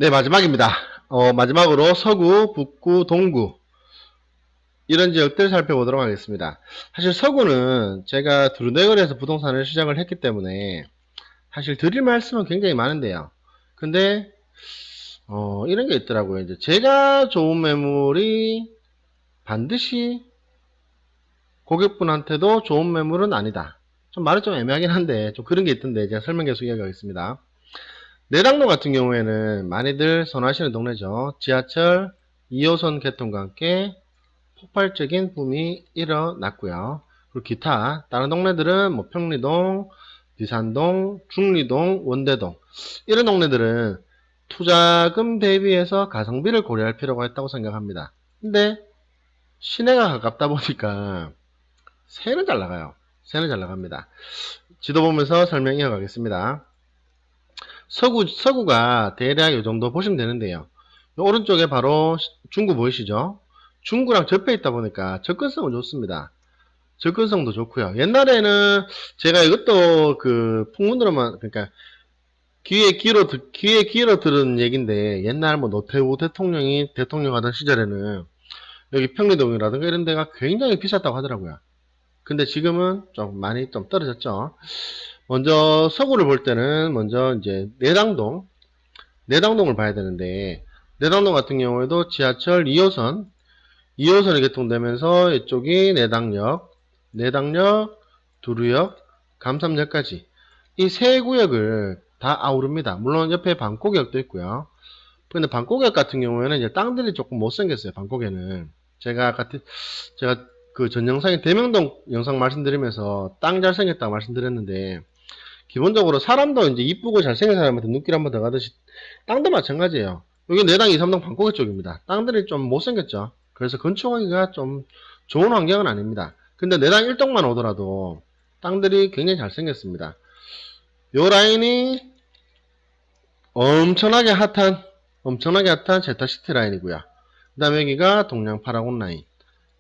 네, 마지막입니다. 마지막으로 서구, 북구, 동구 이런 지역들 살펴보도록 하겠습니다. 사실 서구는 제가 두루네거리에서 부동산을 시작을 했기 때문에 사실 드릴 말씀은 굉장히 많은데요. 근데 이런 게 있더라고요. 이제 제가 좋은 매물이 반드시 고객분한테도 좋은 매물은 아니다. 좀 말이 좀 애매하긴 한데 좀 그런 게 있던데 제가 설명 계속 이야기하겠습니다. 내당동 같은 경우에는 많이들 선호하시는 동네죠. 지하철 2호선 개통과 함께 폭발적인 붐이 일어났고요. 그리고 기타 다른 동네들은 뭐 평리동, 비산동, 중리동, 원대동 이런 동네들은 투자금 대비해서 가성비를 고려할 필요가 있다고 생각합니다. 근데 시내가 가깝다 보니까 새는 잘 나가요. 새는 잘 나갑니다. 지도 보면서 설명 이어가겠습니다. 서구가 대략 이 정도 보시면 되는데요. 오른쪽에 바로 중구 보이시죠? 중구랑 접해 있다 보니까 접근성은 좋습니다. 접근성도 좋고요. 옛날에는 제가 이것도 그 풍문으로만 그러니까 귀에 귀로 들은 얘기인데 옛날 뭐 노태우 대통령이 대통령 하던 시절에는 여기 평리동이라든가 이런 데가 굉장히 비쌌다고 하더라고요. 근데 지금은 좀 많이 좀 떨어졌죠. 먼저 서구를 볼 때는 먼저 이제 내당동을 봐야 되는데 내당동 같은 경우에도 지하철 2호선이 개통되면서 이쪽이 내당역, 두루역, 감삼역까지 이 세 구역을 다 아우릅니다. 물론 옆에 방콕역도 있고요. 근데 방콕역 같은 경우에는 이제 땅들이 조금 못생겼어요. 방콕에는 제가 그 전 영상에 대명동 영상 말씀드리면서 땅 잘생겼다고 말씀드렸는데 기본적으로 사람도 이제 이쁘고 잘생긴 사람한테 눈길 한번 더 가듯이 땅도 마찬가지예요. 여기 내당 2, 3동 방콕 쪽입니다. 땅들이 좀 못생겼죠. 그래서 건축하기가 좀 좋은 환경은 아닙니다. 근데 내당 1동만 오더라도 땅들이 굉장히 잘생겼습니다. 요 라인이 엄청나게 핫한 제타시티 라인이고요. 그 다음에 여기가 동양 파라곤 라인.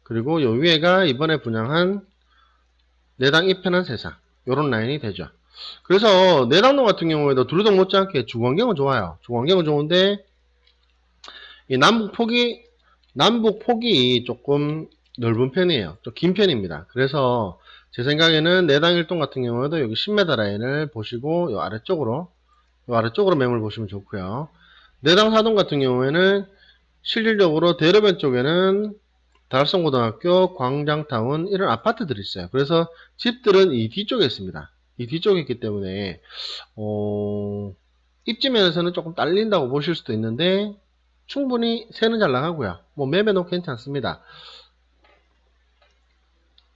그리고 요 위에가 이번에 분양한 내당 2편한 세상. 요런 라인이 되죠. 그래서 내당동 같은 경우에도 두루동 못지않게 주거환경은 좋아요. 주거환경은 좋은데 이 남북 폭이 조금 넓은 편이에요. 좀 긴 편입니다. 그래서 제 생각에는 내당 1동 같은 경우에도 여기 10m 라인을 보시고 요 아래쪽으로 매물 보시면 좋고요. 내당 4동 같은 경우에는 실질적으로 대로변 쪽에는 달성고등학교, 광장타운 이런 아파트들이 있어요. 그래서 집들은 이 뒤쪽에 있습니다. 이 뒤쪽에 있기 때문에 입지면에서는 조금 딸린다고 보실 수도 있는데 충분히 새는 잘 나가고요. 뭐 매매도 괜찮습니다.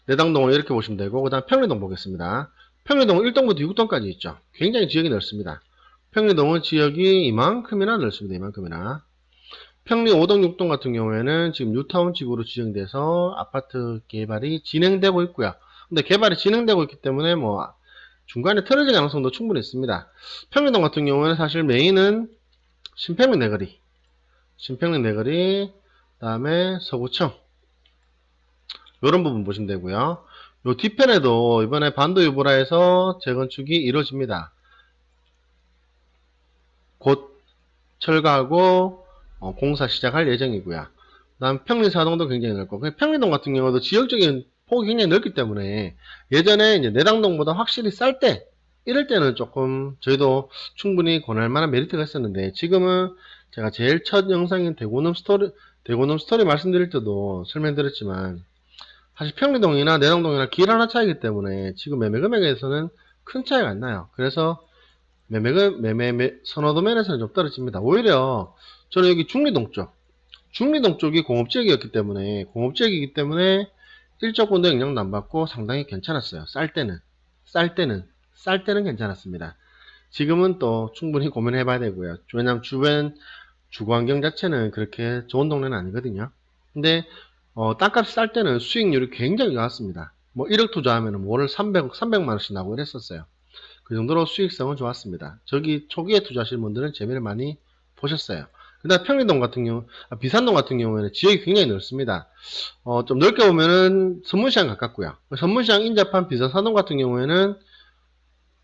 내당동을 이렇게 보시면 되고 그 다음 평리동 보겠습니다. 평리동은 1동부터 6동까지 있죠. 굉장히 지역이 넓습니다. 평리동은 지역이 이만큼이나 넓습니다. 이만큼이나. 평리 5동, 6동 같은 경우에는 지금 뉴타운 지구로 지정돼서 아파트 개발이 진행되고 있고요. 근데 개발이 진행되고 있기 때문에 뭐 중간에 틀어질 가능성도 충분히 있습니다. 평리동 같은 경우에는 사실 메인은 신평리 내거리, 다음에 서구청 이런 부분 보시면 되고요. 요 뒤편에도 이번에 반도유보라에서 재건축이 이루어집니다. 곧 철거하고 공사 시작할 예정이고요. 그 다음 평리사동도 굉장히 넓고 평리동 같은 경우도 지역적인 폭이 굉장히 넓기 때문에 예전에 이제 내당동보다 확실히 쌀 때 이럴 때는 조금 저희도 충분히 권할 만한 메리트가 있었는데 지금은 제가 제일 첫 영상인 대고놈 스토리 말씀드릴 때도 설명드렸지만 사실 평리동이나 내당동이나 길 하나 차이기 때문에 지금 매매 금액에서는 큰 차이가 안 나요. 그래서 선호도 면에서는 좀 떨어집니다. 오히려 저는 여기 중리동 쪽이 공업지역이기 때문에 일조권도 영향도 안 받고 상당히 괜찮았어요. 쌀 때는 괜찮았습니다. 지금은 또 충분히 고민해 봐야 되고요. 왜냐면 주변 주거환경 자체는 그렇게 좋은 동네는 아니거든요. 근데 땅값이 쌀 때는 수익률이 굉장히 좋았습니다. 뭐 1억 투자하면 월 300만원씩 나고 이랬었어요. 그 정도로 수익성은 좋았습니다. 저기 초기에 투자하시는 분들은 재미를 많이 보셨어요. 그 다음 비산동 같은 경우에는 지역이 굉장히 넓습니다. 좀 넓게 보면은 선문시장 가깝고요. 선문시장 인접한 비산사동 같은 경우에는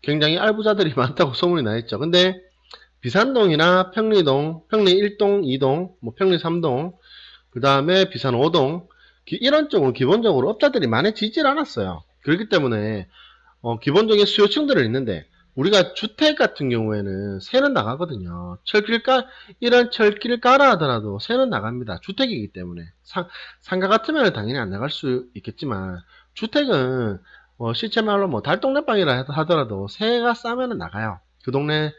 굉장히 알부자들이 많다고 소문이 나 있죠. 근데 비산동이나 평리동, 평리 1동, 2동, 뭐 평리 3동, 그 다음에 비산 5동, 이런 쪽은 기본적으로 업자들이 많이 짓질 않았어요. 그렇기 때문에 기본적인 수요층들은 있는데 우리가 주택 같은 경우에는 세는 나가거든요. 이런 철길 깔아 하더라도 세는 나갑니다. 주택이기 때문에 상가 같으면 당연히 안 나갈 수 있겠지만 주택은 실제 말로 뭐 달동네방이라 하더라도 세가 싸면은 나가요. 그 동네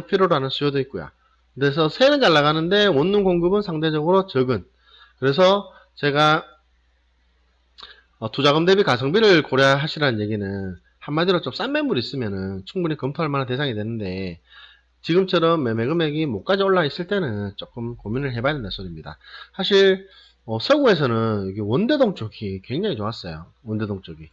필요로 하는 수요도 있고요. 그래서 세는 잘 나가는데 원룸 공급은 상대적으로 적은. 그래서 제가 투자금 대비 가성비를 고려하시라는 얘기는 한마디로 좀 싼 매물이 있으면은 충분히 검토할 만한 대상이 되는데 지금처럼 매매 금액이 목까지 올라 있을 때는 조금 고민을 해봐야 된다는 소리입니다. 사실 서구에서는 여기 원대동 쪽이 굉장히 좋았어요. 원대동 쪽이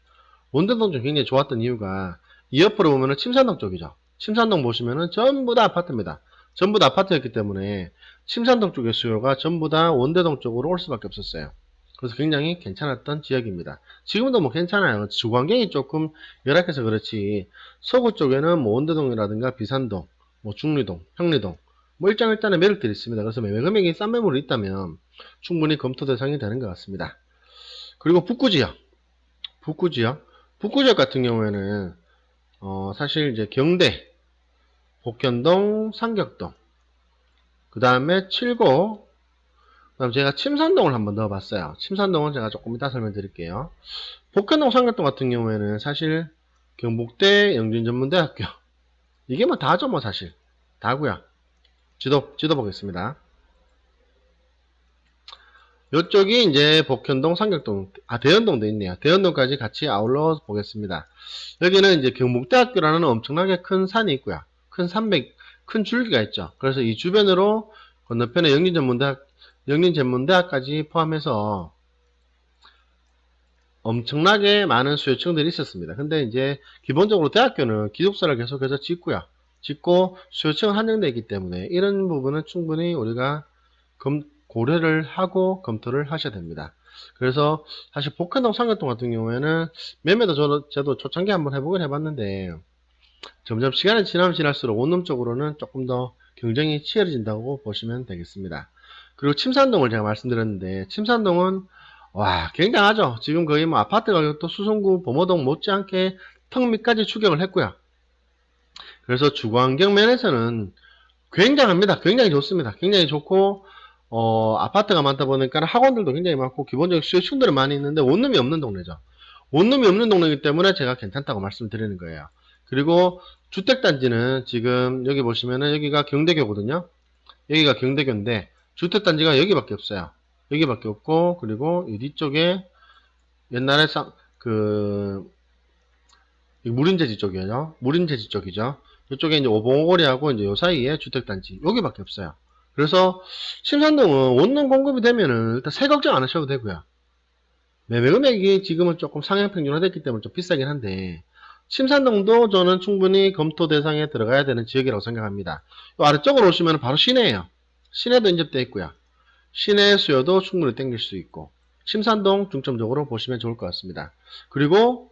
굉장히 좋았던 이유가 이 옆으로 보면은 침산동 쪽이죠. 침산동 보시면은 전부 다 아파트입니다. 전부 다 아파트였기 때문에 침산동 쪽의 수요가 전부 다 원대동 쪽으로 올 수밖에 없었어요. 그래서 굉장히 괜찮았던 지역입니다. 지금도 뭐 괜찮아요. 주거환경이 조금 열악해서 그렇지 서구 쪽에는 뭐 원대동이라든가 비산동, 뭐 중리동, 평리동 뭐 일장일단의 매력들이 있습니다. 그래서 매매 금액이 싼 매물이 있다면 충분히 검토 대상이 되는 것 같습니다. 그리고 북구 지역 같은 경우에는 사실 이제 경대, 복현동, 상격동, 그 다음에 칠고, 그 다음 제가 침산동을 한번 넣어봤어요. 침산동은 제가 조금 이따 설명드릴게요. 복현동, 상격동 같은 경우에는 사실 경북대 영진전문대학교 이게 뭐 다죠 뭐 사실 다고요. 지도 보겠습니다. 이쪽이 이제 복현동, 상격동, 대연동도 있네요. 대연동까지 같이 아울러 보겠습니다. 여기는 이제 경북대학교라는 엄청나게 큰 산이 있고요. 큰 줄기가 있죠. 그래서 이 주변으로 건너편에 영린전문대학까지 포함해서 엄청나게 많은 수요층들이 있었습니다. 근데 이제 기본적으로 대학교는 기숙사를 계속해서 짓고 수요층은 한정되어 있기 때문에 이런 부분은 충분히 우리가 고려를 하고 검토를 하셔야 됩니다. 그래서 사실 복현동, 상격동 같은 경우에는 매매도 저도 초창기 한번 해보긴 해봤는데 점점 시간이 지나면 지날수록 원룸 쪽으로는 조금 더 경쟁이 치열해진다고 보시면 되겠습니다. 그리고 침산동을 제가 말씀드렸는데 침산동은 와 굉장하죠. 지금 거의 뭐 아파트 가격도 수성구 범어동 못지않게 턱 밑까지 추격을 했고요. 그래서 주거환경 면에서는 굉장합니다. 굉장히 좋습니다. 굉장히 좋고 아파트가 많다 보니까 학원들도 굉장히 많고 기본적인 수요층들은 많이 있는데 원룸이 없는 동네죠. 원룸이 없는 동네이기 때문에 제가 괜찮다고 말씀드리는 거예요. 그리고 주택단지는 지금 여기 보시면은 여기가 경대교거든요. 여기가 경대교인데 주택단지가 여기밖에 없어요. 여기밖에 없고 그리고 이 뒤쪽에 옛날에 무린재지 쪽이죠. 무린재지 쪽이죠. 이쪽에 이제 오봉오거리하고 이제 요 사이에 주택단지 여기밖에 없어요. 그래서 침산동은 원룸 공급이 되면은 일단 세 걱정 안 하셔도 되고요. 매매 금액이 지금은 조금 상향 평준화됐기 때문에 좀 비싸긴 한데 침산동도 저는 충분히 검토 대상에 들어가야 되는 지역이라고 생각합니다. 요 아래쪽으로 오시면 바로 시내예요. 시내도 인접되어 있고요. 시내 수요도 충분히 땡길 수 있고 침산동 중점적으로 보시면 좋을 것 같습니다. 그리고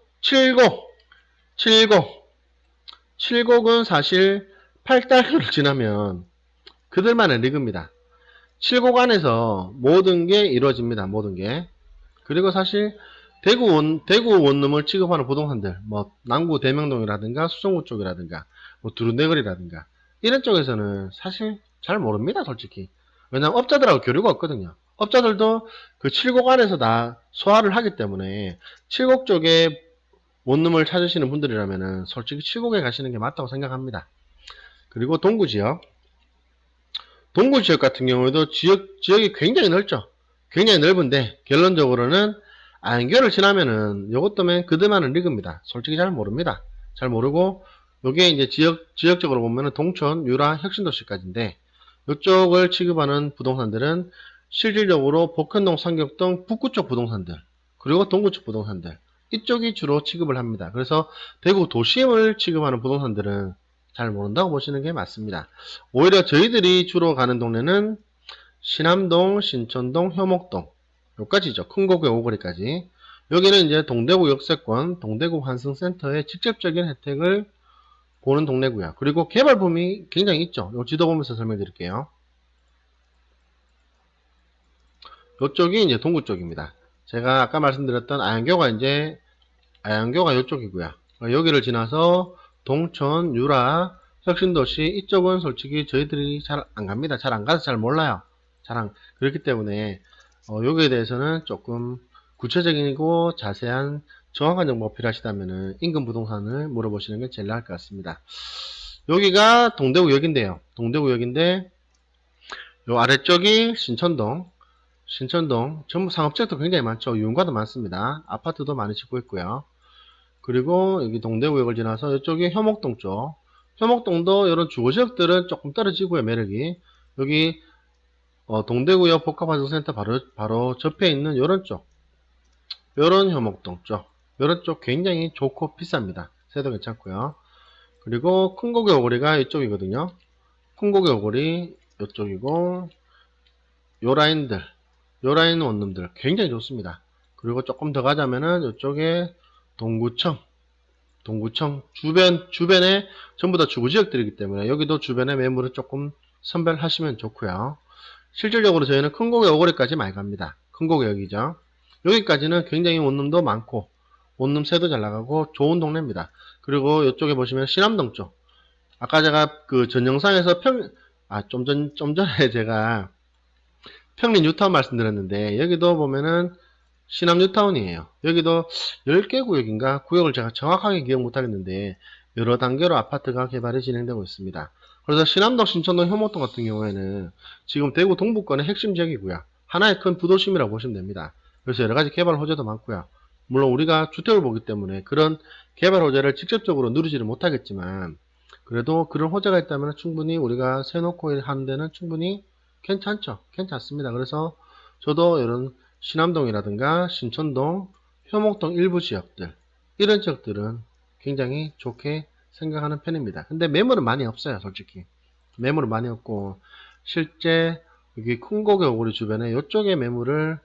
칠곡은 사실 8달러를 지나면 그들만의 리그입니다. 칠곡 안에서 모든 게 이루어집니다. 모든 게. 그리고 사실 대구 원룸을 취급하는 부동산들, 뭐 남구 대명동이라든가 수성구 쪽이라든가 뭐 두룬대거리라든가 이런 쪽에서는 사실 잘 모릅니다. 솔직히. 왜냐하면 업자들하고 교류가 없거든요. 업자들도 그 칠곡 안에서 다 소화를 하기 때문에 칠곡 쪽에 원룸을 찾으시는 분들이라면은 솔직히 칠곡에 가시는 게 맞다고 생각합니다. 그리고 동구지역 같은 경우에도 지역이 굉장히 넓죠. 굉장히 넓은데 결론적으로는 안교를 지나면은 요것 때문에 그들만은 리그입니다. 솔직히 잘 모릅니다. 잘 모르고 요게 이제 지역적으로 보면은 동촌, 유라, 혁신도시까지인데 요쪽을 취급하는 부동산들은 실질적으로 복현동, 상격동, 북구 쪽 부동산들 그리고 동구 쪽 부동산들 이쪽이 주로 취급을 합니다. 그래서 대구 도심을 취급하는 부동산들은 잘 모른다고 보시는 게 맞습니다. 오히려 저희들이 주로 가는 동네는 신암동, 신천동, 효목동 여기까지죠. 큰고개 오거리까지. 여기는 이제 동대구 역세권, 동대구 환승센터의 직접적인 혜택을 보는 동네고요. 그리고 개발붐이 굉장히 있죠. 요 지도 보면서 설명드릴게요. 요쪽이 이제 동구 쪽입니다. 제가 아까 말씀드렸던 아양교가 요쪽이고요. 여기를 지나서 동천, 유라, 혁신도시 이쪽은 솔직히 저희들이 잘 안 갑니다. 잘 안 가서 잘 몰라요. 그렇기 때문에 여기에 대해서는 조금 구체적이고 자세한 정확한 정보가 필요하시다면 인근 부동산을 물어보시는 게 제일 나을 것 같습니다. 여기가 동대구역인데요. 동대구역인데 요 아래쪽이 신천동 전부 상업지역도 굉장히 많죠. 유흥가도 많습니다. 아파트도 많이 짓고 있고요. 그리고 여기 동대구역을 지나서 이쪽이 효목동 쪽. 효목동도 이런 주거지역들은 조금 떨어지고요. 매력이. 여기 동대구역 복합화정센터 바로 접해 있는 요런 쪽. 요런 효목동 쪽. 요런 쪽 굉장히 좋고 비쌉니다. 세도 괜찮고요. 그리고 큰고개 오거리가 이쪽이거든요. 큰고개 오거리 이쪽이고 요 라인 원룸들 굉장히 좋습니다. 그리고 조금 더 가자면은 이쪽에 동구청 주변에 전부 다 주거지역들이기 때문에 여기도 주변에 매물을 조금 선별하시면 좋고요. 실질적으로 저희는 큰고개 오거리까지 많이 갑니다. 큰고개역이죠. 여기까지는 굉장히 원룸도 많고 원룸 세도 잘 나가고 좋은 동네입니다. 그리고 이쪽에 보시면 신암동 쪽. 아까 제가 그 전 영상에서 좀 전에 제가 평림 뉴타운 말씀드렸는데 여기도 보면은 신암 뉴타운이에요. 여기도 10개 구역인가 구역을 제가 정확하게 기억 못하겠는데 여러 단계로 아파트가 개발이 진행되고 있습니다. 그래서 신암동, 신천동, 효목동 같은 경우에는 지금 대구 동부권의 핵심 지역이고요. 하나의 큰 부도심이라고 보시면 됩니다. 그래서 여러가지 개발 호재도 많고요. 물론 우리가 주택을 보기 때문에 그런 개발 호재를 직접적으로 누리지를 못하겠지만 그래도 그런 호재가 있다면 충분히 우리가 세놓고 하는 데는 충분히 괜찮습니다. 그래서 저도 이런 신암동이라든가 신천동, 효목동 일부 지역들 이런 지역들은 굉장히 좋게 생각하는 편입니다. 근데 매물은 많이 없어요. 솔직히 매물은 많이 없고 실제 여기 큰고개 오거리 주변에 이쪽에 매물을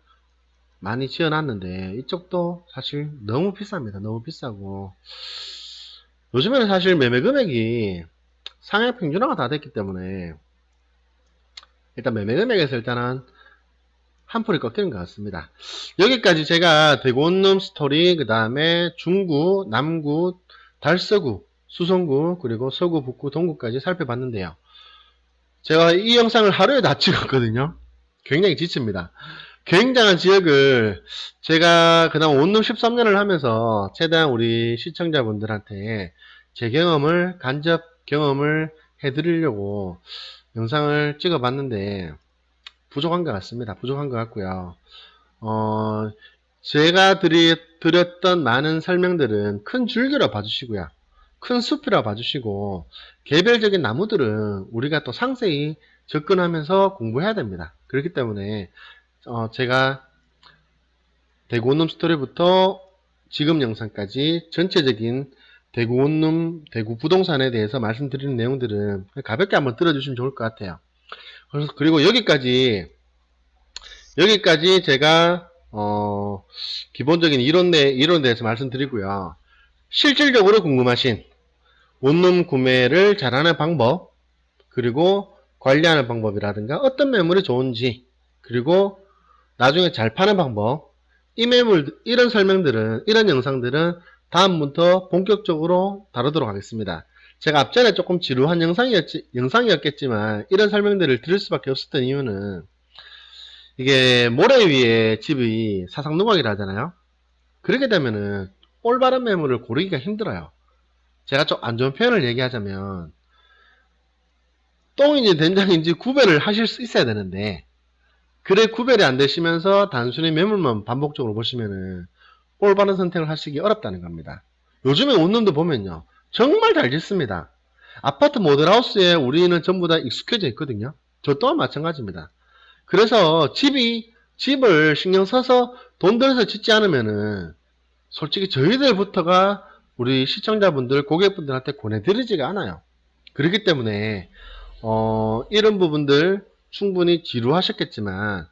많이 지어놨는데 이쪽도 사실 너무 비쌉니다. 너무 비싸고 요즘에는 사실 매매 금액이 상해 평준화가 다 됐기 때문에 일단 매매 금액에서 일단은 한풀이 꺾이는 것 같습니다. 여기까지 제가 대구 원룸 스토리, 그 다음에 중구, 남구, 달서구, 수성구, 그리고 서구, 북구, 동구까지 살펴봤는데요. 제가 이 영상을 하루에 다 찍었거든요. 굉장히 지칩니다. 굉장한 지역을 제가 그나마 원룸 13년을 하면서 최대한 우리 시청자분들한테 제 간접 경험을 해드리려고 영상을 찍어봤는데 부족한 것 같습니다. 부족한 것 같고요. 제가 드렸던 많은 설명들은 큰 줄기로 봐주시고요. 큰 숲이라 봐주시고 개별적인 나무들은 우리가 또 상세히 접근하면서 공부해야 됩니다. 그렇기 때문에 제가 대구 원룸 스토리부터 지금 영상까지 전체적인 대구 원룸, 대구 부동산에 대해서 말씀드리는 내용들은 가볍게 한번 들어주시면 좋을 것 같아요. 그리고 여기까지 제가 기본적인 이론에 대해서 말씀드리고요. 실질적으로 궁금하신 원룸 구매를 잘하는 방법, 그리고 관리하는 방법이라든가 어떤 매물이 좋은지, 그리고 나중에 잘 파는 방법, 이런 설명들은, 이런 영상들은 다음부터 본격적으로 다루도록 하겠습니다. 제가 앞전에 조금 지루한 영상이었겠지만 이런 설명들을 드릴 수밖에 없었던 이유는 이게 모래 위에 집이 사상누각이라 하잖아요. 그렇게 되면은 올바른 매물을 고르기가 힘들어요. 제가 좀 안 좋은 표현을 얘기하자면 똥인지 된장인지 구별을 하실 수 있어야 되는데 그래 구별이 안 되시면서 단순히 매물만 반복적으로 보시면은 올바른 선택을 하시기 어렵다는 겁니다. 요즘에 원룸도 보면요. 정말 잘 짓습니다. 아파트 모델하우스에 우리는 전부 다 익숙해져 있거든요. 저 또한 마찬가지입니다. 그래서 집을 신경 써서 돈 들여서 짓지 않으면은 솔직히 저희들부터가 우리 시청자분들, 고객분들한테 권해드리지가 않아요. 그렇기 때문에 이런 부분들 충분히 지루하셨겠지만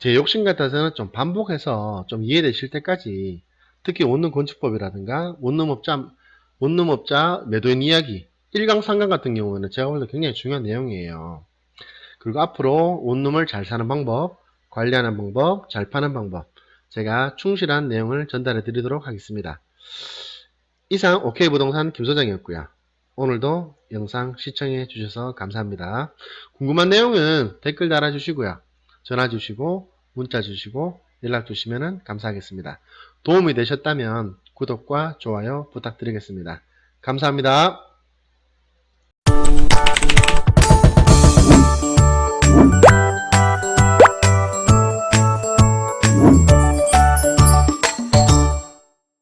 제 욕심 같아서는 좀 반복해서 좀 이해되실 때까지 특히 원룸 건축법이라든가 원룸업자 원룸업자 매도인 이야기 1강, 3강 같은 경우에는 제가 볼 때 굉장히 중요한 내용이에요. 그리고 앞으로 원룸을 잘 사는 방법, 관리하는 방법, 잘 파는 방법 제가 충실한 내용을 전달해 드리도록 하겠습니다. 이상 OK부동산 김소장이었고요. 오늘도 영상 시청해 주셔서 감사합니다. 궁금한 내용은 댓글 달아주시고요. 전화 주시고 문자 주시고 연락 주시면 감사하겠습니다. 도움이 되셨다면 구독과 좋아요 부탁드리겠습니다. 감사합니다.